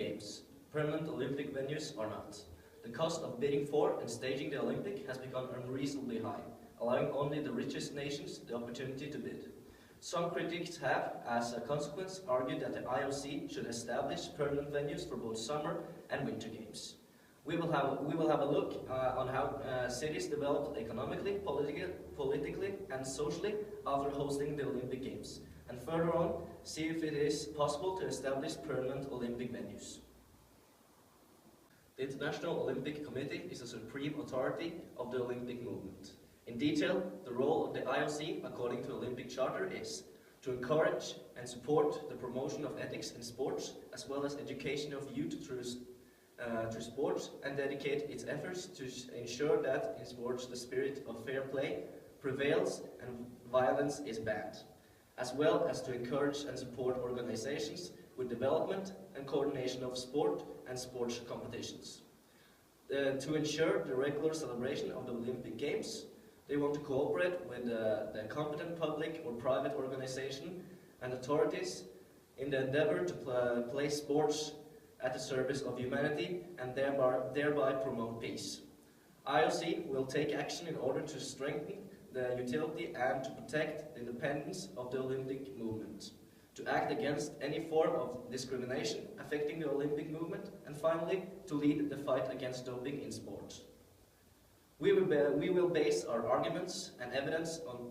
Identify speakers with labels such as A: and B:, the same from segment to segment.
A: Games, permanent Olympic venues or not. The cost of bidding for and staging the Olympic has become unreasonably high, allowing only the richest nations the opportunity to bid. Some critics have, as a consequence, argued that the IOC should establish permanent venues for both summer and winter games. We will have a look on how cities developed economically, politically and socially after hosting the Olympic Games, and further on, see if it is possible to establish permanent Olympic venues. The International Olympic Committee is the supreme authority of the Olympic movement. In detail, the role of the IOC, according to the Olympic Charter, is to encourage and support the promotion of ethics in sports, as well as education of youth through sports, and dedicate its efforts to ensure that in sports the spirit of fair play prevails and violence is banned, as well as to encourage and support organizations with development and coordination of sport and sports competitions. To ensure the regular celebration of the Olympic Games, they want to cooperate with the competent public or private organization and authorities in the endeavor to place sports at the service of humanity and thereby promote peace. IOC will take action in order to strengthen the utility and to protect the independence of the Olympic movement, to act against any form of discrimination affecting the Olympic movement, and finally, to lead the fight against doping in sports. We will base our arguments and evidence on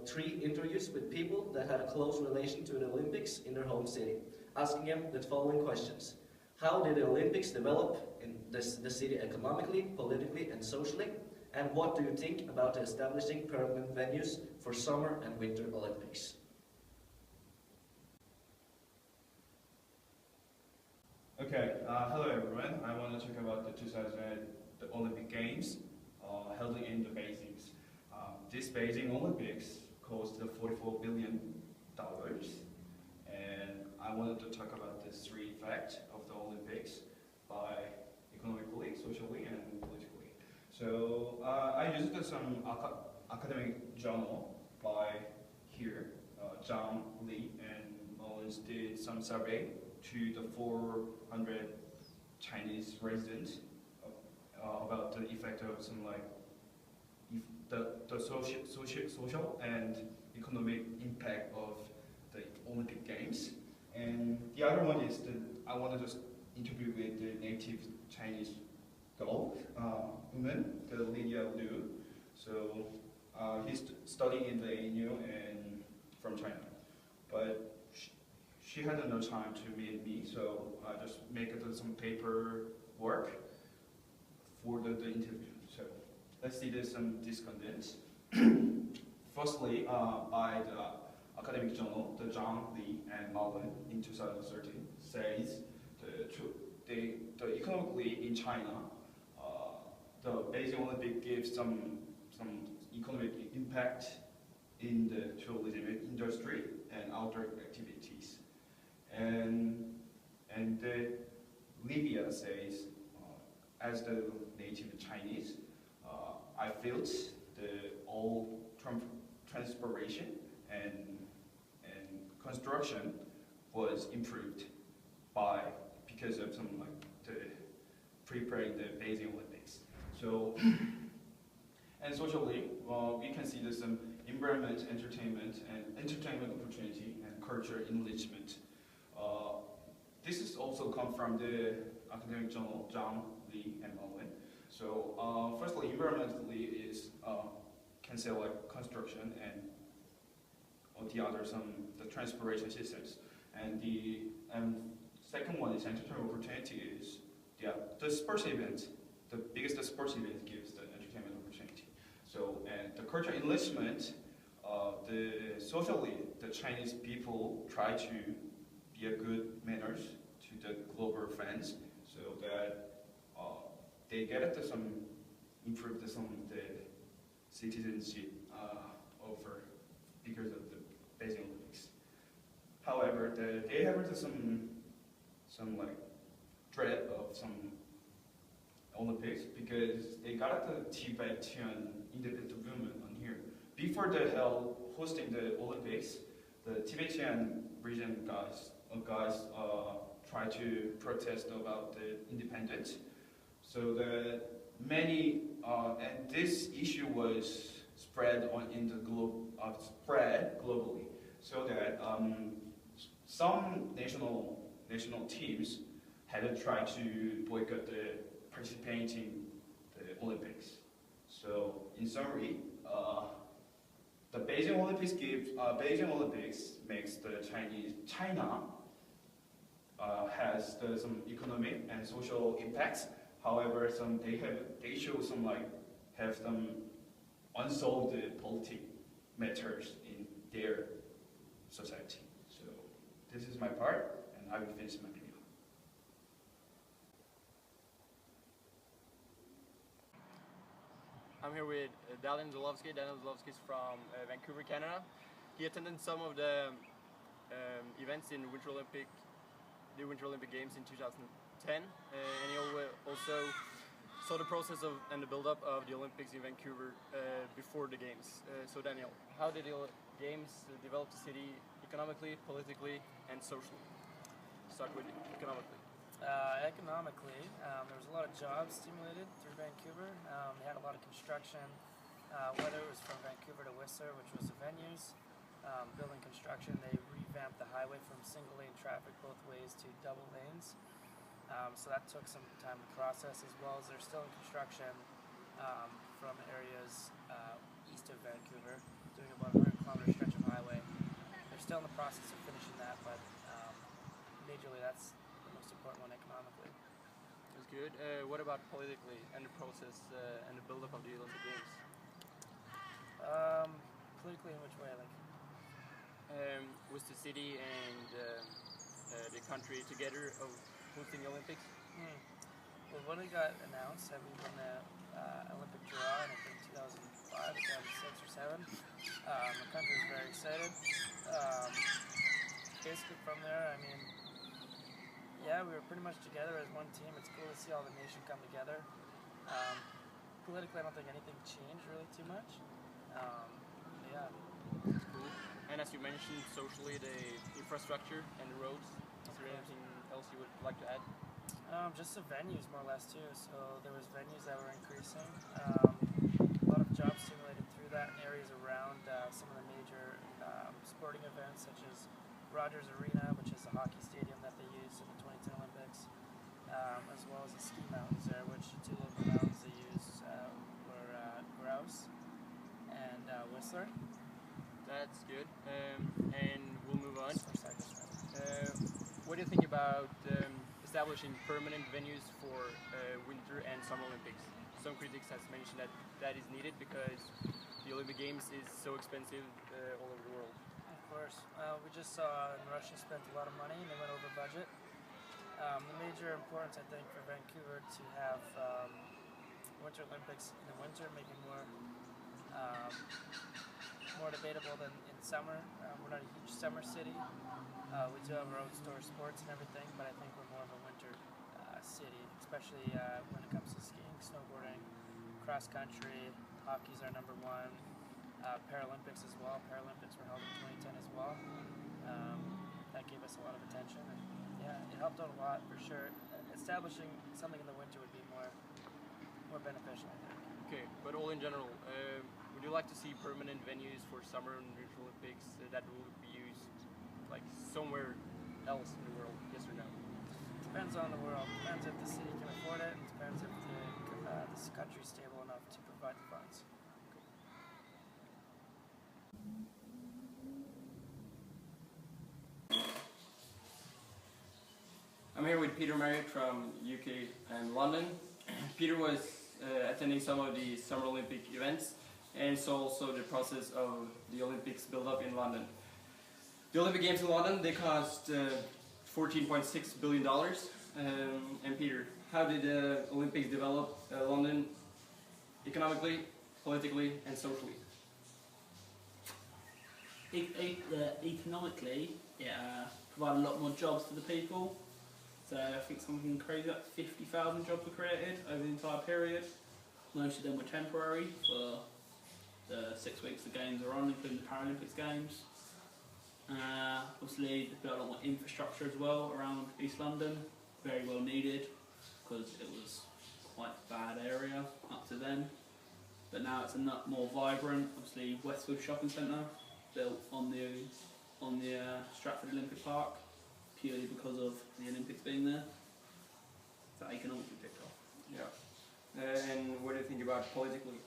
A: 3 interviews with people that had a close relation to the Olympics in their home city, asking them the following questions. How did the Olympics develop in the city economically, politically and socially? And what do you think about establishing permanent venues for summer and winter Olympics?
B: Okay, hello everyone. I want to talk about the 2008 Olympic Games held in the Beijing. This Beijing Olympics cost $44 billion, and I wanted to talk about the 3 effects of the Olympics by economically, socially, and politically. So I used some academic journal by here, Zhang, Li, and Mullins did some survey to the 400 Chinese residents about the effect of some the social and economic impact of the Olympic Games. And the other one is I wanted to interview with the native Chinese girl, woman, the Lydia Liu. So he's studying in the ANU and from China, but she had no time to meet me, so I just make some paper work for the interview. So let's see some discontents. Firstly, by the academic journal, the Zhang, Li, and Malin in 2013 says the economically in China, the Beijing Olympic gives some economic impact in the tourism industry and outdoor activities. And Livia says, as the native Chinese, I felt the all transportation and construction was improved because of some the preparing the Beijing Olympics. So and socially, we can see there's some environment, entertainment opportunity and culture enrichment. This is also come from the academic journal Zhang, Li, and Owen. So firstly, environmentally is can say construction and the other the transportation systems. And the second one is entertainment opportunity is the sports event. The biggest sports event gives the entertainment opportunity. So and the culture enrichment, socially the Chinese people try to be a good manners to the global fans, so that they get to improve the citizenship over because of the Beijing Olympics. However, they have some dread of some Olympics because they got the Tibetan independent movement on here. Before the hosting the Olympics, the Tibetan region guys try to protest about the independence. So the many and this issue was spread spread globally, so that some national teams had tried to boycott the participating the Olympics. So in summary, the Beijing Olympics makes the China has some economic and social impacts. However, they show some have some unsolved politic matters in their society. So this is my part, and I will finish my video.
C: I'm here with Daniel Zolowski. Daniel Zolowski is from Vancouver, Canada. He attended some of the events in the Winter Olympic Games in 2010, and he also saw the process and the build-up of the Olympics in Vancouver before the Games. So Daniel, how did the Games develop the city economically, politically, and socially? Start with economically.
D: Economically, there was a lot of jobs stimulated through Vancouver. They had a lot of construction, whether it was from Vancouver to Whistler, which was the venues. Building construction, they revamped the highway from single-lane traffic both ways to double lanes. So that took some time to process, as well as they're still in construction from areas east of Vancouver, doing about a 100-kilometer stretch of highway. They're still in the process of finishing that, but majorly that's the most important one economically.
C: That's good. What about politically and the process and the build-up of the Olympic Games?
D: Politically, in which way?
C: Was the city and the country together of hosting the Olympics?
D: Well, when it got announced that we won the Olympic draw in I think 2005, 2006 or 7, the country was very excited. Basically from there, I mean, yeah, we were pretty much together as one team. It's cool to see all the nation come together. Politically, I don't think anything changed really too much. Yeah.
C: That's cool. And as you mentioned, socially, the infrastructure and the roads. Is there anything else you would like to add?
D: Just the venues, more or less, too. So there was venues that were increasing. A lot of jobs stimulated through that in areas around some of the major sporting events, such as Rogers Arena, which is the hockey stadium that they used in the 2010 Olympics, as well as the ski mountains there, which the two local mountains they used were Grouse and Whistler.
C: That's good. And we'll move on. What do you think about establishing permanent venues for Winter and Summer Olympics? Some critics have mentioned that that is needed because the Olympic Games is so expensive all over the world.
D: Of course. We just saw Russia spent a lot of money and they went over budget. The major importance, I think, for Vancouver to have Winter Olympics in the winter, maybe more debatable than in summer. We're not a huge summer city. We do have our own store sports and everything, but I think we're more of a winter city, especially when it comes to skiing, snowboarding, cross country. Hockey's our number one. Paralympics as well. Paralympics were held in 2010 as well. That gave us a lot of attention, and yeah, it helped out a lot for sure. Establishing something in the winter would be more beneficial, I think.
C: Okay, but all in general, would you like to see permanent venues for Summer and Winter Olympics that will be used like somewhere else in the world? Yes or no?
D: Depends on the world. Depends if the city can afford it. It depends if this country's stable enough to provide the funds.
C: I'm here with Peter Marriott from UK and London. Peter was attending some of the Summer Olympic events and saw also the process of the Olympics build-up in London. The Olympic Games in London, they cost $14.6 billion. And Peter, how did the Olympics develop London economically, politically, and socially?
E: Economically, it provided a lot more jobs to the people. So I think something crazy like 50,000 jobs were created over the entire period. Most of them were temporary for the 6 weeks the games are on, including the Paralympics games. Obviously, they built a lot more infrastructure as well around East London, very well needed because it was quite a bad area up to then. But now it's a lot more vibrant. Obviously, Westfield Shopping Centre built on the Stratford Olympic Park purely because of the Olympics being there. That economically picked up.
C: Yeah. And what do you think about politically?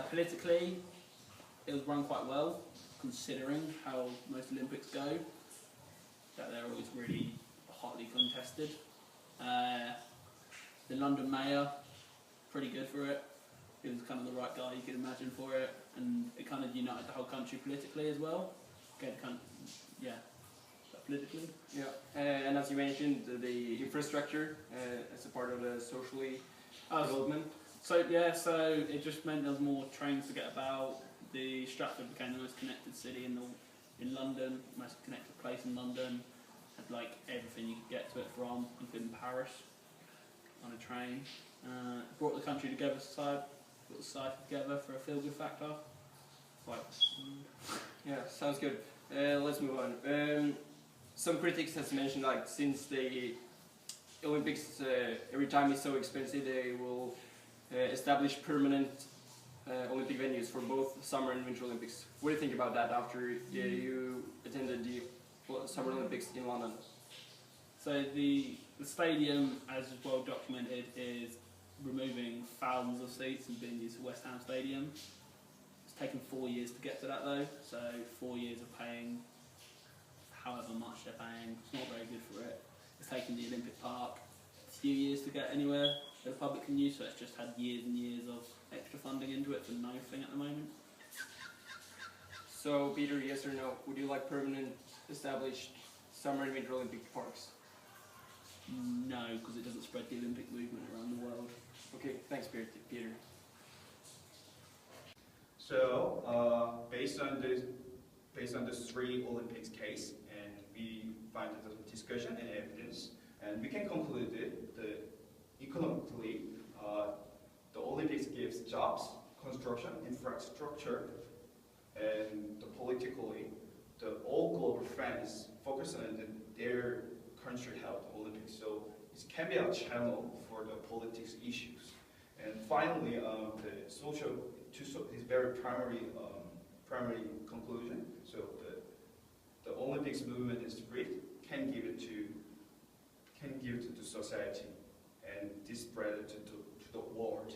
E: Politically, it was run quite well, considering how most Olympics go. That they're always really hotly contested. The London mayor, pretty good for it. He was kind of the right guy you could imagine for it, and it kind of united the whole country politically as well. Politically.
C: Yeah, and as you mentioned, the infrastructure as a part of the socially development.
E: So it just meant there was more trains to get about. The Stratford became the most connected city in London, most connected place in London. Had like everything you could get to it from, including Paris, on a train. Brought the country together, brought the society together for a feel-good factor.
C: Yeah, sounds good. Let's move on. Some critics has mentioned like since the Olympics, every time it's so expensive, they will establish permanent Olympic venues for both Summer and Winter Olympics. What do you think about that after you attended the Summer Olympics in London?
E: So the stadium, as is well documented, is removing thousands of seats and being used for West Ham Stadium. It's taken 4 years to get to that though, so 4 years of paying however much they're paying. It's not very good for it. It's taken the Olympic Park a few years to get anywhere that the public can use, so it's just had years and years of extra funding into it for nothing at the moment.
C: So Peter, yes or no? Would you like permanent established Summer and Winter Olympic parks?
E: No, because it doesn't spread the Olympic movement around the world.
C: Okay, thanks Peter.
B: So, based on the 3 Olympics case, and we find the discussion and evidence, and we can conclude that economically, the Olympics gives jobs, construction, infrastructure, and politically, all global friends focus on their country held Olympics. So it can be a channel for the politics issues. And finally, the social is very primary conclusion. So the Olympics movement is free, can give it to the society, and this spread it to the world.